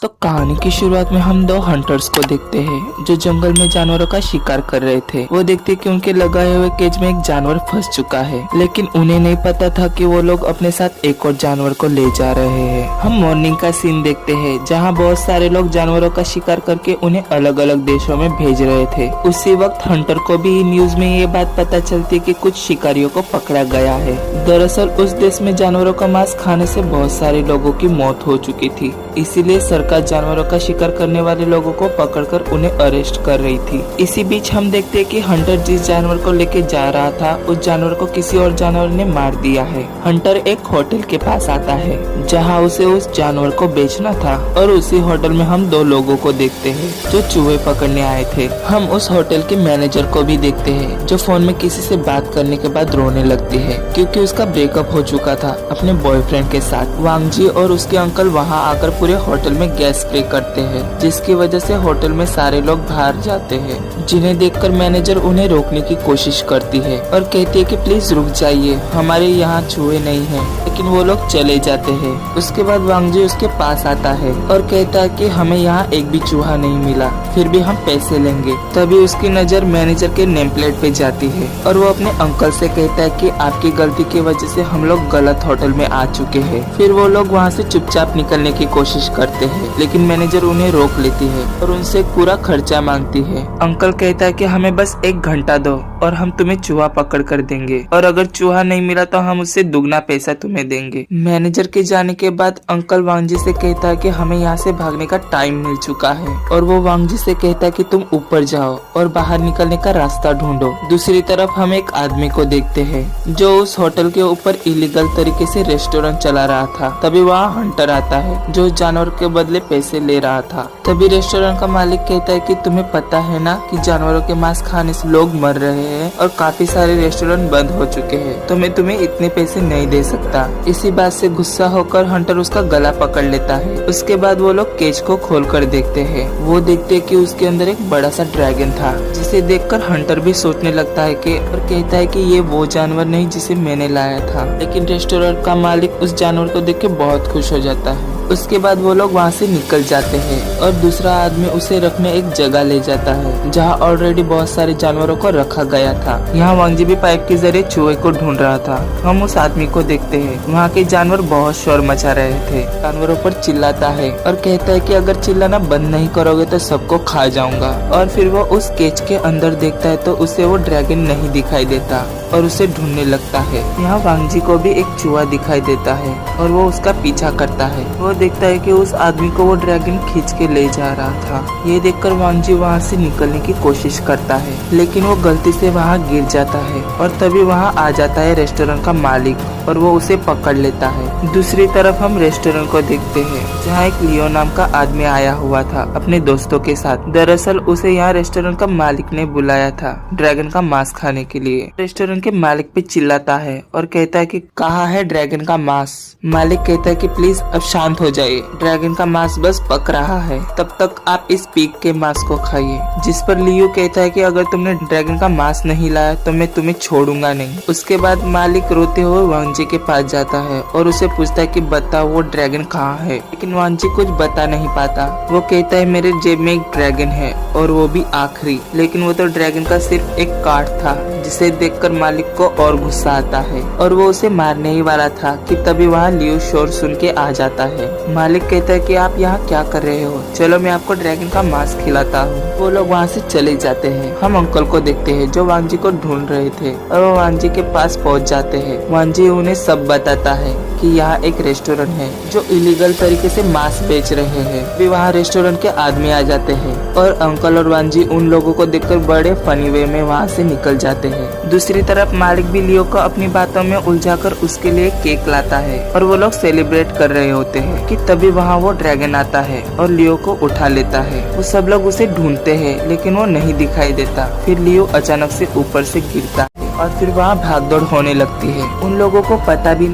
तो कहानी की शुरुआत में हम दो हंटर्स को देखते हैं जो जंगल में जानवरों का शिकार कर रहे थे। वो देखते कि उनके लगाए हुए केज में एक जानवर फंस चुका है, लेकिन उन्हें नहीं पता था कि वो लोग अपने साथ एक और जानवर को ले जा रहे हैं। हम मॉर्निंग का सीन देखते हैं जहाँ बहुत सारे लोग जानवरों का शिकार करके उन्हें अलग अलग देशों में भेज रहे थे। उसी वक्त हंटर को भी न्यूज में ये बात पता चलती कि कुछ शिकारियों को पकड़ा गया है। दरअसल उस देश में जानवरों का मांस खाने से बहुत सारे लोगों की मौत हो चुकी थी, इसीलिए सरकार जानवरों का शिकार करने वाले लोगों को पकड़कर उन्हें अरेस्ट कर रही थी। इसी बीच हम देखते हैं कि हंटर जिस जानवर को लेके जा रहा था उस जानवर को किसी और जानवर ने मार दिया है। हंटर एक होटल के पास आता है जहां उसे उस जानवर को बेचना था, और उसी होटल में हम दो लोगों को देखते हैं जो चूहे पकड़ने आए थे। हम उस होटल के मैनेजर को भी देखते हैं जो फोन में किसी से बात करने के बाद रोने लगती है क्योंकि उसका ब्रेकअप हो चुका था अपने बॉयफ्रेंड के साथ। वांगजी और उसके अंकल वहाँ आकर पूरे होटल में गैस स्प्रे करते हैं, जिसकी वजह से होटल में सारे लोग बाहर जाते हैं, जिन्हें देखकर मैनेजर उन्हें रोकने की कोशिश करती है और कहती है कि प्लीज रुक जाइए, हमारे यहाँ चूहे नहीं हैं। लेकिन वो लोग चले जाते हैं। उसके बाद वांगजी उसके पास आता है और कहता है कि हमें यहाँ एक भी चूहा नहीं मिला, फिर भी हम पैसे लेंगे। तभी उसकी नजर मैनेजर के नेम प्लेट पे जाती है और वो अपने अंकल से कहता है कि आपकी गलती की वजह से हम लोग गलत होटल में आ चुके हैं। फिर वो लोग वहाँ से चुपचाप निकलने की कोशिश करते हैं, लेकिन मैनेजर उन्हें रोक लेती है और उनसे पूरा खर्चा मांगती है। अंकल कहता है कि हमें बस 1 घंटा दो और हम तुम्हें चूहा पकड़ कर देंगे, और अगर चूहा नहीं मिला तो हम उससे दुगना पैसा तुम्हें देंगे। मैनेजर के जाने के बाद अंकल वांगजी से कहता है कि हमें यहाँ से भागने का टाइम मिल चुका है, और वो वांगजी से कहता है कि तुम ऊपर जाओ और बाहर निकलने का रास्ता ढूंढो। दूसरी तरफ हम एक आदमी को देखते हैं जो उस होटल के ऊपर इलीगल तरीके से रेस्टोरेंट चला रहा था। तभी वहाँ हंटर आता है जो जानवर के बदले पैसे ले रहा था। तभी रेस्टोरेंट का मालिक कहता है कि तुम्हें पता है ना कि जानवरों के मांस खाने से लोग मर रहे हैं और काफी सारे रेस्टोरेंट बंद हो चुके हैं, तो मैं तुम्हें इतने पैसे नहीं दे सकता। इसी बात से गुस्सा होकर हंटर उसका गला पकड़ लेता है। उसके बाद वो लोग केज को खोल कर देखते हैं। वो देखते हैं कि उसके अंदर एक बड़ा सा ड्रैगन था, जिसे देखकर हंटर भी सोचने लगता है कि और कहता है कि ये वो जानवर नहीं जिसे मैंने लाया था। लेकिन रेस्टोरेंट का मालिक उस जानवर को देख के बहुत खुश हो जाता है। उसके बाद वो लोग वहाँ से निकल जाते हैं और दूसरा आदमी उसे रखने एक जगह ले जाता है जहाँ ऑलरेडी बहुत सारे जानवरों को रखा गया था। यहाँ वांगजी भी पाइप के जरिए चूहे को ढूंढ रहा था। हम उस आदमी को देखते हैं। वहाँ के जानवर बहुत शोर मचा रहे थे, जानवरों पर चिल्लाता है और कहता है कि अगर चिल्लाना बंद नहीं करोगे तो सबको खा जाऊंगा। और फिर वो उस केज के अंदर देखता है तो उसे वो ड्रैगन नहीं दिखाई देता और उसे ढूंढने लगता है। यहाँ वांगजी को भी एक चूहा दिखाई देता है और वो उसका पीछा करता है। वो देखता है कि उस आदमी को वो ड्रैगन खींच के ले जा रहा था। ये देखकर वांगजी वहाँ से निकलने की कोशिश करता है, लेकिन वो गलती से वहाँ गिर जाता है और तभी वहाँ आ जाता है रेस्टोरेंट का मालिक और वो उसे पकड़ लेता है। दूसरी तरफ हम रेस्टोरेंट को देखते हैं जहाँ एक लियो नाम का आदमी आया हुआ था अपने दोस्तों के साथ। दरअसल उसे यहाँ रेस्टोरेंट का मालिक ने बुलाया था ड्रैगन का मांस खाने के लिए। रेस्टोरेंट के मालिक पे चिल्लाता है और कहता है कि कहाँ है ड्रैगन का मांस। मालिक कहता है कि प्लीज अब शांत हो जाइए, ड्रैगन का मांस बस पक रहा है, तब तक आप इस पीक के मांस को खाइए। जिस पर लियो कहता है कि अगर तुमने ड्रैगन का मांस नहीं लाया तो मैं तुम्हें छोड़ूंगा नहीं। उसके बाद मालिक रोते हुए वांगजी के पास जाता है और उसे पूछता है कि बताओ वो ड्रैगन कहाँ है, लेकिन वांगजी कुछ बता नहीं पाता। वो कहता है मेरे जेब में एक ड्रैगन है और वो भी आखिरी, लेकिन वो तो ड्रैगन का सिर्फ एक कार्ड था, जिसे देखकर मालिक को और गुस्सा आता है और वो उसे मारने ही वाला था कि तभी वहाँ लियो शोर सुन के आ जाता है। मालिक कहता है कि आप यहाँ क्या कर रहे हो, चलो मैं आपको ड्रैगन का मांस खिलाता हूँ। वो लोग वहाँ से चले जाते हैं। हम अंकल को देखते हैं जो वांगजी को ढूंढ रहे थे और वो वांगजी के पास पहुँच जाते हैं। वांगजी उन्हें सब बताता है कि यहाँ एक रेस्टोरेंट है जो इलीगल तरीके से मांस बेच रहे हैं। भी वहाँ रेस्टोरेंट के आदमी आ जाते हैं और अंकल और वांगजी उन लोगों को देखकर बड़े फनी वे में वहाँ से निकल जाते हैं। दूसरी तरफ मालिक भी लियो को अपनी बातों में उलझाकर उसके लिए केक लाता है और वो लोग सेलिब्रेट कर रहे होते हैं कि तभी वहाँ वो ड्रैगन आता है और लियो को उठा लेता है। वो सब लोग उसे ढूंढते हैं लेकिन वो नहीं दिखाई देता। फिर लियो अचानक से ऊपर से गिरता है और फिर वहाँ भागदौड़ होने लगती है। उन लोगों को पता भी नहीं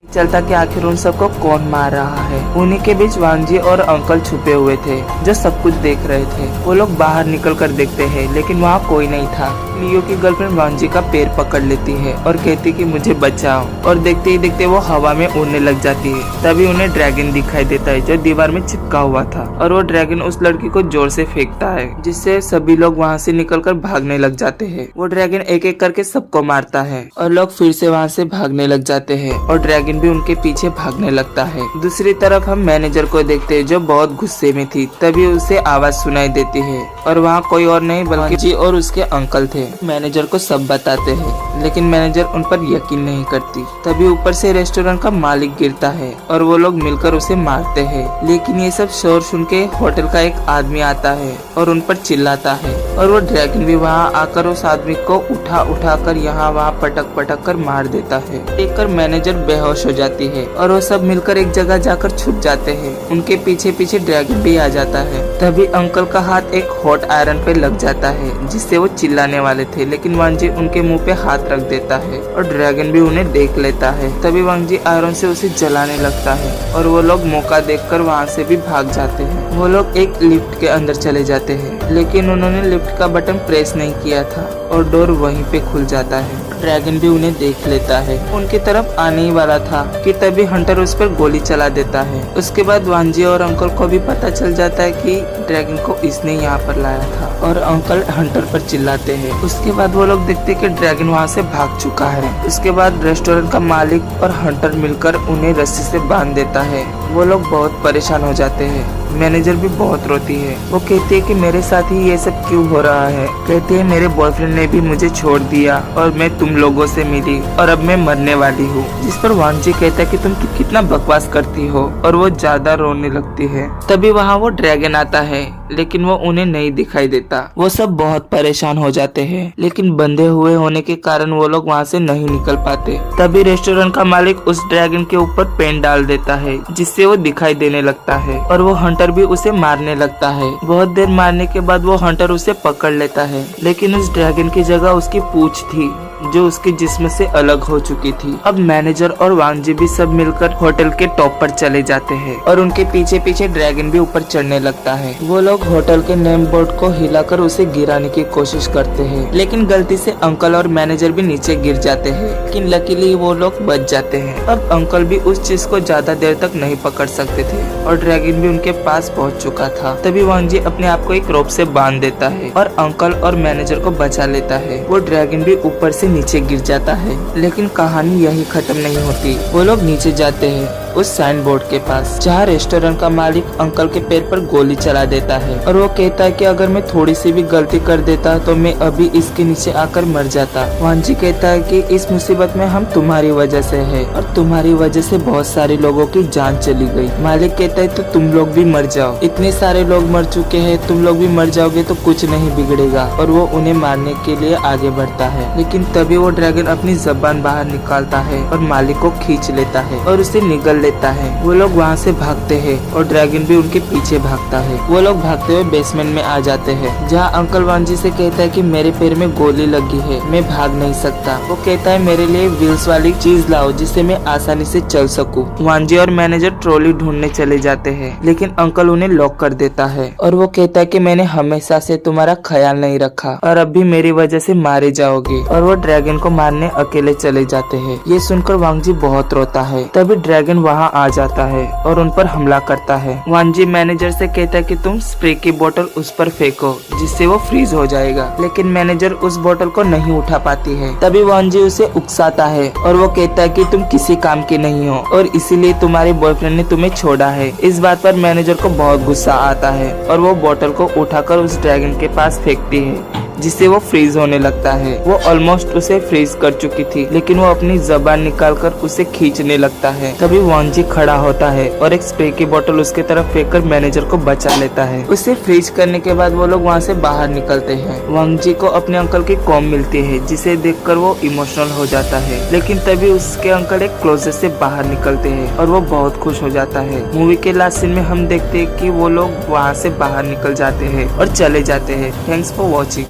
चलता कि आखिर उन सबको कौन मार रहा है। उन्हीं के बीच वांगजी और अंकल छुपे हुए थे जो सब कुछ देख रहे थे। वो लोग बाहर निकल कर देखते हैं लेकिन वहाँ कोई नहीं था। लियो की गर्लफ्रेंड वांजी का पैर पकड़ लेती है और कहती कि मुझे बचाओ, और देखते ही देखते वो हवा में उड़ने लग जाती है। तभी उन्हें ड्रैगन दिखाई देता है जो दीवार में चिपका हुआ था, और वो ड्रैगन उस लड़की को जोर से फेंकता है जिससे सभी लोग वहाँ से निकलकर भागने लग जाते हैं। वो ड्रैगन एक एक करके सबको मारता है और लोग फिर से वहाँ से भागने लग जाते हैं और ड्रैगन भी उनके पीछे भागने लगता है। दूसरी तरफ हम मैनेजर को देखते हैं जो बहुत गुस्से में थी। तभी उसे आवाज सुनाई देती है और वहाँ कोई और नहीं बल्कि जी और उसके अंकल थे। मैनेजर को सब बताते हैं लेकिन मैनेजर उन पर यकीन नहीं करती। तभी ऊपर से रेस्टोरेंट का मालिक गिरता है और वो लोग मिलकर उसे मारते हैं। लेकिन ये सब शोर सुन के होटल का एक आदमी आता है और उन पर चिल्लाता है, और वो ड्रैगन भी वहाँ आकर उस आदमी को उठा कर यहाँ वहाँ पटक कर मार देता है। देखकर मैनेजर बेहोश हो जाती है और वो सब मिलकर एक जगह जाकर छुप जाते हैं। उनके पीछे पीछे ड्रैगन भी आ जाता है। तभी अंकल का हाथ एक हॉट आयरन पे लग जाता है जिससे वो चिल्लाने वाले थे, लेकिन वांजी उनके मुंह पे हाथ रख देता है और ड्रैगन भी उन्हें देख लेता है। तभी वांजी आयरन से उसे जलाने लगता है और वो लोग मौका देखकर वहाँ से भी भाग जाते हैं। वो लोग एक लिफ्ट के अंदर चले जाते हैं लेकिन उन्होंने लिफ्ट का बटन प्रेस नहीं किया था और डोर वहीं पे खुल जाता है। ड्रैगन भी उन्हें देख लेता है, उनकी तरफ आने ही वाला था कि तभी हंटर उस पर गोली चला देता है। उसके बाद वांजी और अंकल को भी पता चल जाता है कि ड्रैगन को इसने यहाँ पर लाया था और अंकल हंटर पर चिल्लाते हैं। उसके बाद वो लोग देखते कि ड्रैगन वहाँ से भाग चुका है। उसके बाद रेस्टोरेंट का मालिक और हंटर मिलकर उन्हें रस्सी से बांध देता है। वो लोग बहुत परेशान हो जाते हैं। मैनेजर भी बहुत रोती है। वो कहती है कि मेरे साथ ही ये सब क्यों हो रहा है। कहती है मेरे बॉयफ्रेंड ने भी मुझे छोड़ दिया और मैं तुम लोगों से मिली और अब मैं मरने वाली हूँ। जिस पर वांजी कहता है कि तुम कितना बकवास करती हो, और वो ज्यादा रोने लगती है। तभी वहाँ वो ड्रैगन आता है लेकिन वो उन्हें नहीं दिखाई देता। वो सब बहुत परेशान हो जाते हैं लेकिन बंधे हुए होने के कारण वो लोग वहाँ से नहीं निकल पाते। तभी रेस्टोरेंट का मालिक उस ड्रैगन के ऊपर पेंट डाल देता है जिससे वो दिखाई देने लगता है और वो हंटर भी उसे मारने लगता है। बहुत देर मारने के बाद वो हंटर उसे पकड़ लेता है लेकिन उस ड्रैगन की जगह उसकी पूंछ थी जो उसके जिस्म से अलग हो चुकी थी। अब मैनेजर और वांजी भी सब मिलकर होटल के टॉप पर चले जाते हैं और उनके पीछे पीछे ड्रैगन भी ऊपर चढ़ने लगता है। वो लोग होटल के नेम बोर्ड को हिलाकर उसे गिराने की कोशिश करते हैं लेकिन गलती से अंकल और मैनेजर भी नीचे गिर जाते हैं, लेकिन लकीली वो लोग बच जाते हैं। अब अंकल भी उस चीज को ज्यादा देर तक नहीं पकड़ सकते थे और ड्रैगन भी उनके पास पहुंच चुका था। तभी वांजी अपने आप को एक रोप से बांध देता है और अंकल और मैनेजर को बचा लेता है। वो ड्रैगन भी ऊपर से नीचे गिर जाता है लेकिन कहानी यही खत्म नहीं होती। वो लोग नीचे जाते हैं उस साइन बोर्ड के पास जहाँ रेस्टोरेंट का मालिक अंकल के पैर पर गोली चला देता है और वो कहता है कि अगर मैं थोड़ी सी भी गलती कर देता तो मैं अभी इसके नीचे आकर मर जाता। वांजी कहता है कि इस मुसीबत में हम तुम्हारी वजह से है और तुम्हारी वजह से बहुत सारे लोगों की जान चली गई। मालिक कहता है तो तुम लोग भी मर जाओ, इतने सारे लोग मर चुके हैं, तुम लोग भी मर जाओगे तो कुछ नहीं बिगड़ेगा। और वो उन्हें मारने के लिए आगे बढ़ता है लेकिन तभी वो ड्रैगन अपनी जबान बाहर निकालता है और मालिक को खींच लेता है और उसे निगल लेता है। वो लोग वहाँ से भागते हैं और ड्रैगन भी उनके पीछे भागता है। वो लोग भागते हुए बेसमेंट में आ जाते हैं जहाँ अंकल वांजी से कहता है कि मेरे पैर में गोली लगी है, मैं भाग नहीं सकता। वो कहता है मेरे लिए व्हील्स वाली चीज लाओ जिससे मैं आसानी से चल सकूं। वांजी और मैनेजर ट्रॉली ढूंढने चले जाते हैं लेकिन अंकल उन्हें लॉक कर देता है और वो कहता है कि मैंने हमेशा से तुम्हारा ख्याल नहीं रखा और अब भी मेरी वजह से मारे जाओगे। और वो ड्रैगन को मारने अकेले चले जाते हैं। ये सुनकर वांजी बहुत रोता है। तभी ड्रैगन वहाँ आ जाता है और उन पर हमला करता है। वांजी मैनेजर से कहता है कि तुम स्प्रे की बोतल उस पर फेंको जिससे वो फ्रीज हो जाएगा, लेकिन मैनेजर उस बोतल को नहीं उठा पाती है। तभी वांजी उसे उकसाता है और वो कहता है कि तुम किसी काम के नहीं हो और इसीलिए तुम्हारे बॉयफ्रेंड ने तुम्हें छोड़ा है। इस बात पर मैनेजर को बहुत गुस्सा आता है और वो बोतल को उठाकर उस ड्रैगन के पास फेंकती है जिससे वो फ्रीज होने लगता है। वो ऑलमोस्ट उसे फ्रीज कर चुकी थी लेकिन वो अपनी जबान निकालकर उसे खींचने लगता है। तभी वांजी खड़ा होता है और एक स्प्रे की बोतल उसके तरफ फेंककर मैनेजर को बचा लेता है। उसे फ्रीज करने के बाद वो लोग वहाँ से बाहर निकलते हैं। वांजी को अपने अंकल की कॉम मिलती है जिसे देखकर वो इमोशनल हो जाता है, लेकिन तभी उसके अंकल एक क्लोजेट से बाहर निकलते हैं और वो बहुत खुश हो जाता है। मूवी के लास्ट सीन में हम देखते हैं कि वो लोग वहाँ से बाहर निकल जाते हैं और चले जाते हैं। Thanks for watching.